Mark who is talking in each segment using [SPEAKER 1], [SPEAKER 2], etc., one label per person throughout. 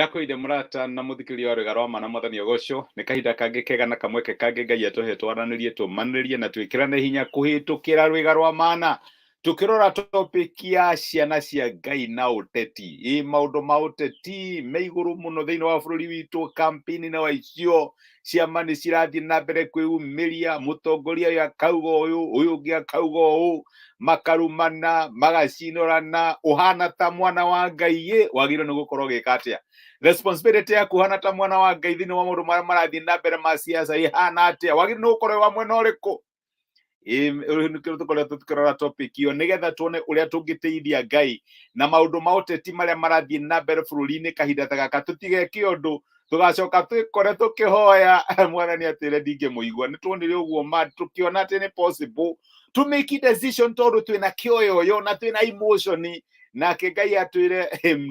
[SPEAKER 1] ndakwĩire mũrata na mũthikĩria wa rwĩga na mwathani ũgocwo nĩ kahinda kangĩ kega na kamweke kangĩ Ngai atũhe twaranĩrie tũmanĩrĩrie na twĩkĩrane hinya kũhĩtũkĩra rwĩga rwa mana tukĩrora topic ya ciana cia Ngai na ũteti maũndũ ma ũteti me igũrũ mũno thĩinĩ wa bũrũri witũ campaign na waicio ciama nĩ cirathiĩ na mbere kwĩumĩria mũtongoria ũyũ akauga ũyũ ũngĩ akauga ũũ makarumana magacinũrana ũhana ta mwana wa Ngai wagĩrĩirwo nĩ gũkorwo gĩka atĩa responsibility ya kuhana ta mwana wa Ngai thĩinĩ wa maũndũ marĩa marathiĩ na mbere ma siasa ihana atĩa wagĩrĩirwo nĩ gũkorwo wa mwena ũrĩkũ tukĩrora topic iyo nĩgetha tuone ũrĩa tũngĩteithia Ngai na maũndũ ma ũteti marĩa marathiĩ na mbere bũrũri-inĩ kahinda ta gaka tũtigeke ũndũ tugacoka twĩkore tũkĩhoya mwathani atĩre ndingĩmũigua nĩ tuonire ũguo tũkĩona atĩ nĩ possible to make decision tondũ twĩna kĩoyoyo na twĩna emotion nake Ngai atwĩre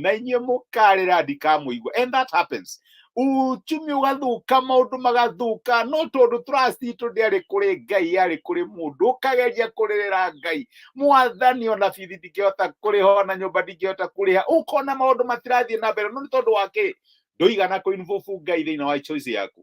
[SPEAKER 1] na inyuĩ mũkarĩra ndikamũigua and that happens uchumi ugathuka maũndũ magathuka no tondũ trust itũ ndĩarĩ kũrĩ Ngai yarĩ kũrĩ mũndũ ũkageria kũrĩrĩra Ngai mwathani ona bithi ndingĩhota kũrĩha na nyũmba ndingĩhota kũrĩha ũkona maũndũ matirathiĩ na mbere no nĩ tondũ wake ndũigana kũinvoke Ngai thĩinĩ wa choice yaku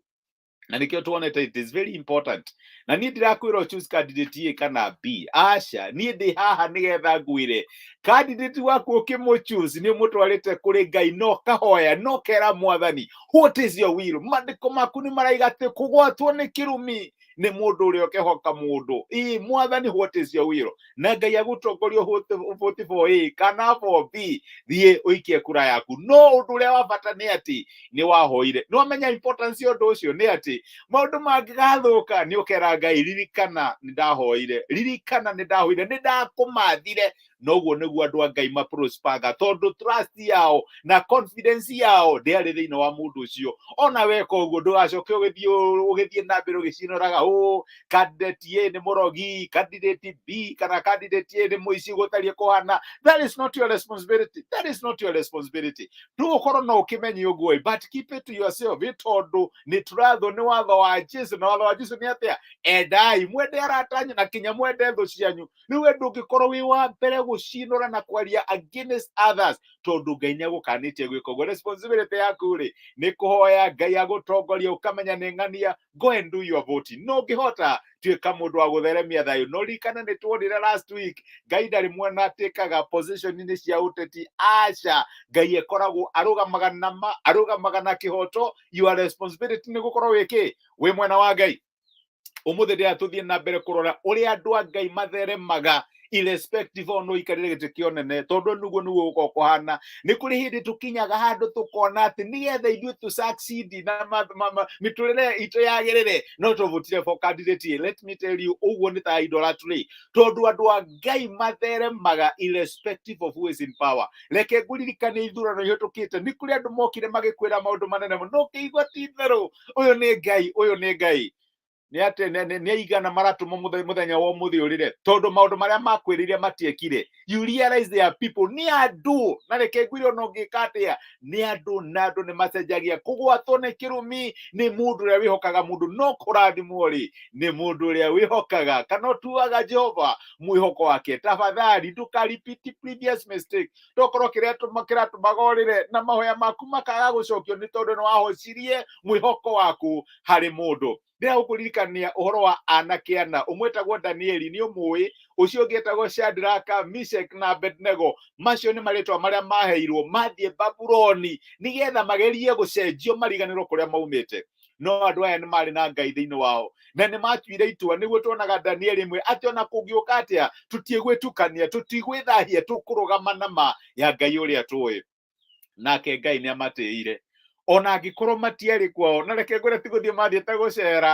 [SPEAKER 1] na nĩkĩo tuonete it is very important na niĩ ndirakwĩra choose candidate A kana B aca niĩ ndĩ haha nĩgetha ngwĩre candidate waku ũkĩmũchoose nĩ mũtwarĩte kũrĩ Ngai no kahoya no kera mwathani what is your will mandĩko maku nĩ maraiga atĩ kũgwatwo nĩ kĩrumi nĩ mũndũ ũrĩa ũkĩhoka mũndũ mwathani what is your will na Ngai agũtongoria vote for A kana for B thiĩ ũikie kura yaku no ũndũ ũrĩa wa bata nĩ atĩ nĩ wahoire no amenya importance ya ũndũ ũcio nĩ atĩ maũndũ mangĩgathũka nĩ ũkera Ngai ririkana nĩ ndahoire nĩ ndakũmathire noguo nĩguo andũ a Ngai maprospaga tondũ trust yao na confidence yao ndĩarĩ thĩinĩ wa mũndũ ũcio ona weka ũguo ndũgacoke ũgĩthiĩ na mbere ũgĩcinoraga candidate A nĩ mũrogi candidate B kana candidate A nĩ mũici gũtariĩ kũhana that is not your responsibility ndũgũkorwo no ũkĩmenye ũguo but keep it to yourself tondũ nĩ tũrathwo nĩ watho wa Jesũ na watho wa Jesũ nĩ atĩa endai mwende aratanyu na kinya mwende thũ cianyu rĩu we ndũngĩkorwo wĩ wa mbere gũcinũra na kwaria against others tondũ Ngai nĩ agũkanĩtie gwĩka ũguo responsibility yaku rĩ nĩ kũhoya Ngai agũtongoria ũkamenya nĩ ng'ania go and do your voting no ngĩhota tuĩka mũndũ wa gũtheremia thayũ no rikana nĩ tuonire last week Ngai ndarĩ mwena atĩkaga position-inĩ cia ũteti aca Ngai ekoragwo arũgamaga na kĩhoto your responsibility nĩ gũkorwo wĩ mwena wa Ngai ũmũthĩ ndĩra tũthiĩ na mbere kũrora ũrĩa andũ a Ngai matheremaga irrespective of no ikarĩre gĩtĩ kĩonene tondũ nĩguo gũkorwo kũhana nĩ kũrĩ hĩndĩ tũkinyaga handũ tũkona atĩ nĩgetha ithuĩ tũ succeed na mĩtũrĩre itũ yagĩrĩre no tũvotire for candidate let me tell you ũguo nĩ ta idolatry tondũ andũ a Ngai matheremaga irrespective of who is in power reke ngũririkanie ithurano ihĩtũkĩte nĩ kũrĩ andũ mokire magĩkwĩra maũndũ manene mũno ũkĩigua ti itherũ ũyũ nĩ Ngai nĩ aigana maratũma mũthenya wa ũmũthĩ ũrĩre tondũ maũndũ marĩa makwĩrĩire matiekire you realize there are people nĩ andũ na reke ngwĩre ona ũngĩka atĩa nĩ andũ na andũ nĩ macenjagia kũgwatwo nĩ kĩrumi nĩ mũndũ ũrĩa wĩhokaga mũndũ no kũrathimwo rĩ nĩ mũndũ ũrĩa wĩhokaga kana ũtuaga Jehova mwĩhoko wake tafadhali ndũka-repeat previous mistake tokorwo kĩratũmaga ũrĩre na mahoya maku makaga gũcokio nĩ tondũ nĩ wahocirie mwĩhoko waku harĩ mũndũ ndĩra gũkũririkania ũhoro wa anake ana ũmwe etagwo Danieli nĩ ũmũĩ ũcio ũngĩ etagwo Shadraka Meshach na Abednego macio nĩ marĩtwa marĩa maheirwo mathiĩ Babuloni nĩgetha magerie gũcenjio mariganĩrwo kũrĩa maumĩte no andũ aya nĩ marĩ na Ngai thĩinĩ wao na nĩ matuire itua nĩguo tuonaga Danieli imwe atĩ ona kũngĩũka atĩa tũtigwĩtukania tũtigwĩthahia tũkũrũgama na ma ya Ngai ũrĩa tũĩ nake Ngai nĩ amatĩire ona angĩkorwo matiarĩ kwao na reke ngwĩre ti gũthiĩ mathiĩte gũcera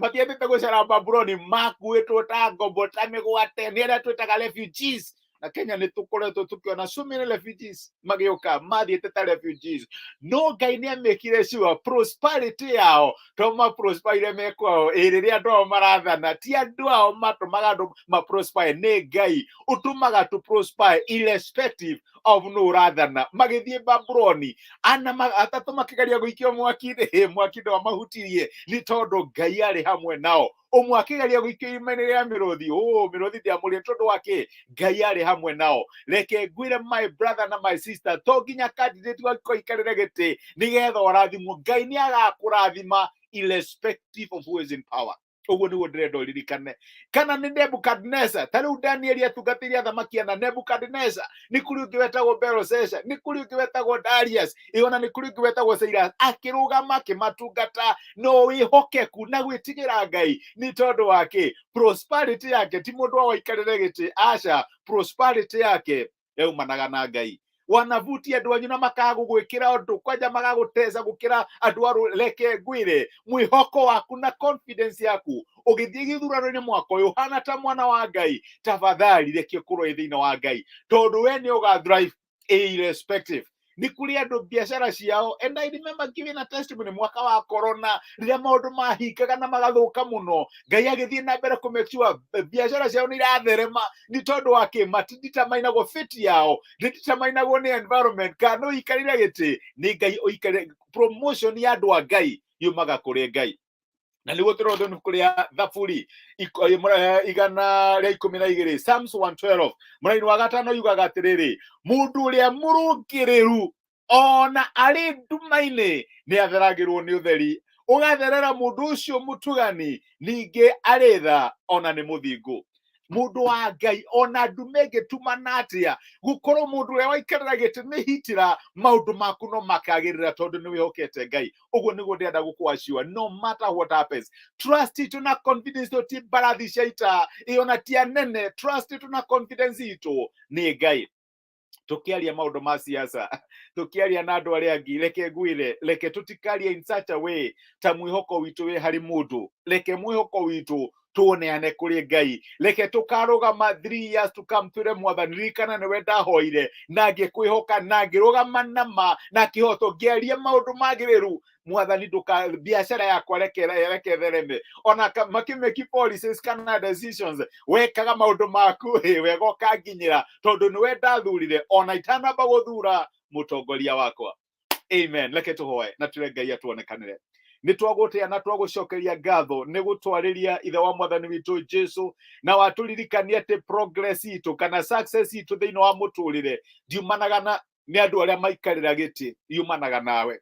[SPEAKER 1] matiathiĩte gũcera Babuloni makuĩtwo ta ngombo ta mĩgwate nĩ arĩa twĩtaga refugees na Kenya nĩ tũkoretwo tũkĩona so many refugees magĩũka mathiĩte ta refugees no Ngai nĩ amekire sure prosperity yao to maprosperire me kwao rĩrĩa andũ ao marathana ti andũ ao matũmaga andũ maprosper nĩ Ngai ũtũmaga to prosper irrespective of no rathana magithie Babuloni ana atatu makigeria guikio mwaki-ini wa mahutirie ni tondu Ngai ari hamwe nao. Umwe akigeria guikio irima-ini ria miruthi miruthi ndiamũrire tondu wake Ngai ari hamwe nao. Reke ngwire my brother na my sister, to nginya candidate wako ikarire giti nigetha ũrathimwo. Ngai ni agakũrathima irrespective of who is in power. Uguo niguo ndirenda ũririkane. Kana ni Nebukadnezar, ta riu Danieli atungatĩire athamaki ana. Nebukadnezar ni kuri ũngĩ wetagwo Belteshazzar, ni kuri ũngĩ wetagwo Darius, iona ni kuri ũngĩ wetagwo Cyrus, akĩrũgama akĩmatungata. No wĩhokeku na gwĩtigĩra Ngai ni tondu wake prosperity yake ti mũndũ wa ikarĩre gĩtĩ. Aca, prosperity yake yaumanaga na Ngai. Wanavutia andu anyu na makagũgwĩkĩra ũndũ kwanja magagũteza gũkĩra andũ aru. Reke ngwire mwĩhoko waku na confidence yaku ũgĩthiĩ gĩthurano-inĩ mwaka ũyũ hana ta mwana wa Ngai, tafadhali reke ũkorwo thĩinĩ wa Ngai, tondu we nĩ ũga thrive irrespective. Ni kuri andu biashara ciao, and I remember giving a testimony mwaka wa corona rĩrĩa maũndũ mahingaga na magathuka muno. Ngai agĩthiĩ na mbere kũ make sure biashara ciao nĩ iratherema ni tondu wake matinditamainagwo fit yao, nditamainagwo ni environment. Kana ũikarĩre gĩtĩ ni Ngai ũikarĩre. Promotion ya andũ a Ngai yumaga kũrĩ Ngai. Na nĩguo tũrothe kũrĩa Thaburi 112 Psalms 112 mũraini wa gatano yugaga atĩrĩrĩ, mũndũ ũrĩa mũrũngĩrĩru ona arĩ nduma-inĩ nĩ atheragĩrwo nĩ ũtheri, ũgatherera mũndũ ũcio mũtugani ningĩ arĩ tha ona nĩ mũthingu. Mundu wa Ngai ona ndume ĩngĩtumana atĩa, gũkorwo mũndũ ũrĩa waikarĩra gĩtĩ nĩ hitira, maũndũ maku no makagĩrĩra tondu nĩ wĩhokete Ngai. Ũguo nĩguo ndĩrenda gũkũassure, no matter what happens, trust itu na confidence to ti mbarathi cia ita iona ti anene. Trust itu na confidence itu nĩ Ngai. Tukiaria maũndũ ma siasa, tukiaria na andũ arĩa angĩ, reke ngwire, reke tutikarie in such a way ta mwĩhoko witũ wĩ harĩ mũndũ. Reke mwĩhoko witũ tuoneane kuri Ngai. Reke tukarugama 3 years to come twire Mwathani, ririkana niwe ndahoire na ngĩkwĩhoka na ngĩrũgama nama na kĩhoto ngĩaria maũndũ magĩrĩru. Mwathani nduka biashara yakwa reke thereme. Ona makimeki policies kana decisions, wekaga maũndũ maku wega ũkanginyĩra tondu niwe ndathurire ona itanamba gũthura mũtongoria wakwa. Amen. Reke tũhoe na twĩre Ngai atuonekanĩre. Nĩtwagũtĩa na twagũcokeria ngatho nĩ gũtwarĩria ithe wa Mwathani witũ Jesu, na watũririkania atĩ progress itũ kana success itũ thĩinĩ wa mũtũrĩre ndiumanaga nĩ andũ arĩa maikarĩra gĩtĩ, yumanaga nawe.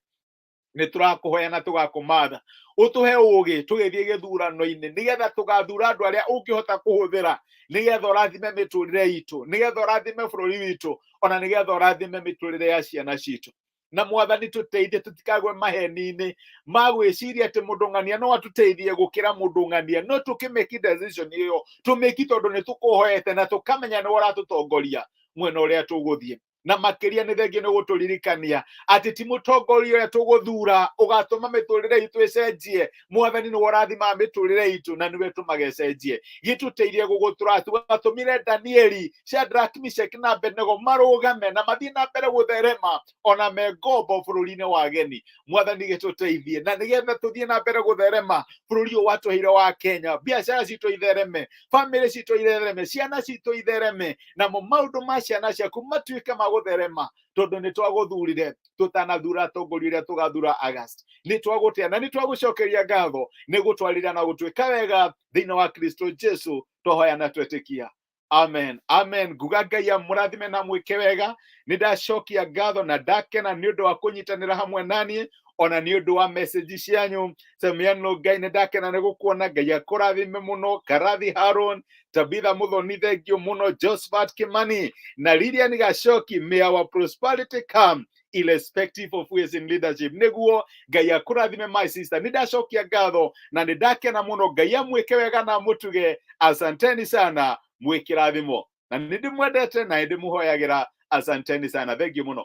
[SPEAKER 1] Nĩtũrakũhoya na tũgakũmatha ũtũhe ũũgĩ tũgĩthiĩ gĩthurano-inĩ nĩgetha tũgathura andũ arĩa ũngĩhota kũhũthĩra nĩgetha ũrathime mĩtũrĩre itũ, nĩgetha ũrathime bũrũri witũ, ona nĩgetha ũrathime mĩtũrĩre ya ciana citũ. Na Mwathani tũteithie tũtikagwe maheni-inĩ ma gwĩciria atĩ mũndũ ng'ania no atũteithie gũkĩra mũndũ ng'ania. No tũkĩmeki decision ĩyo tũmeki tondu nĩ tũkũhoete na tũkamenya nĩ ũratũtongoria mwena ũrĩa tũgũthiĩ. Na makĩria nĩ thengiũ nĩ gũtũririkania atĩ ti mũtongoria ũrĩa tũgũthura ũgatũma mĩtũrĩre itũ ĩcenjie. Mwathani nĩwe ũrathimaga mĩtũrĩre itũ na nĩwe ũtũmaga ĩcenjie. Gĩtũteithie gũgũtũra. Twatũmire Danieli, Shadrach, Meshach na Abednego marũgame na mathiĩ na mbere gũtherema ona me ngombo bũrũri-inĩ wa ageni. Mwathani gĩtũteithie na nĩgetha tũthiĩ na mbere gũtherema bũrũri ũyũ watũheire wa Kenya, biacara citũ ithereme, family citũ ithereme, ciana citũ ithereme, namo maũndũ ma ciana ciaku matuĩke ma gũtherema tondu nĩ twagũthurire tũtanathura atongoria ũrĩa tũgathura August. Nĩ twagũtĩa na nĩ twagũcokeria ngatho nĩ gũtwarĩra na gũtwĩka wega thĩinĩ wa Kristo Jesu twahoya na twetĩkia. Amen. Amen. Nguga Ngai amũrathime na mwĩke wega. Nĩ ndacokia ngatho na ndakena nĩ ũndũ wa kũnyitanĩra hamwe naniĩ ona nĩ ũndũ wa message cianyu. Semiano Ngai nĩ ndakena nĩ gũkuona. Ngai akũrathime mũno. Karathi Haron, Tabitha Muthoni, thengio mũno. Josephat Kimani na Lilian Gacoki. May our prosperity come irrespective of who is in leadership. Nĩguo Ngai akũrathime my sister. Nĩ ndacokia ngatho na nĩ ndakena mũno. Ngai amwĩke wega na mũtuge. Asanteni sana, mwĩkĩrathimo na nĩ ndĩmwendete na nĩ ndĩmũhoyagĩra. Asanteni sana, thengio mũno.